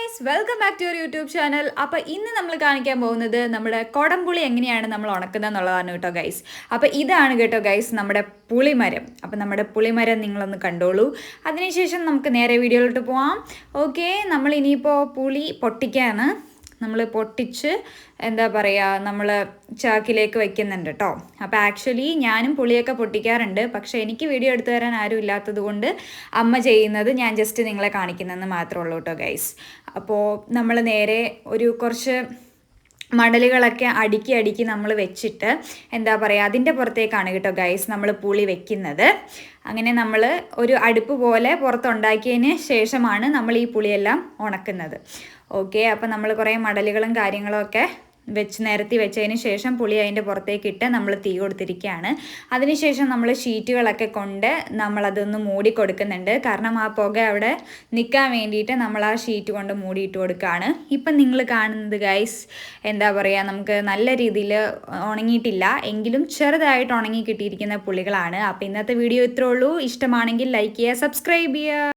Guys welcome back to your YouTube channel. അപ്പോൾ ഇന്ന് നമ്മൾ കാണിക്കാൻ പോകുന്നത് നമ്മുടെ കൊടംപുളി എങ്ങനെയാണ് നമ്മൾ ഉണക്കുന്നത് എന്നുള്ളതാണ് കേട്ടോ ഗൈസ്. അപ്പോൾ ഇതാണ് കേട്ടോ ഗൈസ് നമ്മുടെ പുളിമരം. അപ്പോൾ നമ്മുടെ പുളിമരം നിങ്ങളൊന്ന് കണ്ടോളൂ. അതിനുശേഷം നമുക്ക് നേരെ വീഡിയോയിലോട്ട് പോവാം. ഓക്കെ, നമ്മൾ ഇനിയിപ്പോൾ പുളി പൊട്ടിക്കാണ്. നമ്മൾ പൊട്ടിച്ച് എന്താ പറയുക, നമ്മൾ ചാക്കിലേക്ക് വയ്ക്കുന്നുണ്ട് കേട്ടോ. അപ്പോൾ ആക്ച്വലി ഞാനും പുളിയൊക്കെ പൊട്ടിക്കാറുണ്ട്, പക്ഷേ എനിക്ക് വീഡിയോ എടുത്തു തരാൻ ആരും ഇല്ലാത്തത് കൊണ്ട് അമ്മ ചെയ്യുന്നത് ഞാൻ ജസ്റ്റ് നിങ്ങളെ കാണിക്കുന്നതെന്ന് മാത്രമേ ഉള്ളൂ കേട്ടോ ഗൈസ്. അപ്പോൾ നമ്മൾ നേരെ ഒരു കുറച്ച് മടലുകളൊക്കെ അടുക്കി നമ്മൾ വെച്ചിട്ട് എന്താ പറയുക, അതിൻ്റെ പുറത്തേക്കാണ് കേട്ടോ ഗൈസ് നമ്മൾ പുളി വെക്കുന്നത്. അങ്ങനെ നമ്മൾ ഒരു അടുപ്പ് പോലെ പുറത്തുണ്ടാക്കിയതിന് ശേഷമാണ് നമ്മൾ ഈ പുളിയെല്ലാം ഉണക്കുന്നത്. ഓക്കെ, അപ്പോൾ നമ്മൾ കുറേ മടലുകളും കാര്യങ്ങളും ഒക്കെ നിരത്തി വെച്ചതിന് ശേഷം പുളി അതിൻ്റെ പുറത്തേക്കിട്ട് നമ്മൾ തീ കൊടുത്തിരിക്കുകയാണ്. അതിനുശേഷം നമ്മൾ ഷീറ്റുകളൊക്കെ കൊണ്ട് നമ്മളതൊന്ന് മൂടി കൊടുക്കുന്നുണ്ട്. കാരണം ആ പുക അവിടെ നിൽക്കാൻ വേണ്ടിയിട്ട് നമ്മൾ ആ ഷീറ്റ് കൊണ്ട് മൂടിയിട്ട് കൊടുക്കുകയാണ്. ഇപ്പം നിങ്ങൾ കാണുന്നത് ഗൈസ് എന്താ പറയുക, നമുക്ക് നല്ല രീതിയിൽ ഉണങ്ങിയിട്ടില്ല എങ്കിലും ചെറുതായിട്ട് ഉണങ്ങി കിട്ടിയിരിക്കുന്ന പുളികളാണ്. അപ്പോൾ ഇന്നത്തെ വീഡിയോ ഇത്രേ ഉള്ളൂ. ഇഷ്ടമാണെങ്കിൽ ലൈക്ക് ചെയ്യുക, സബ്സ്ക്രൈബ് ചെയ്യുക.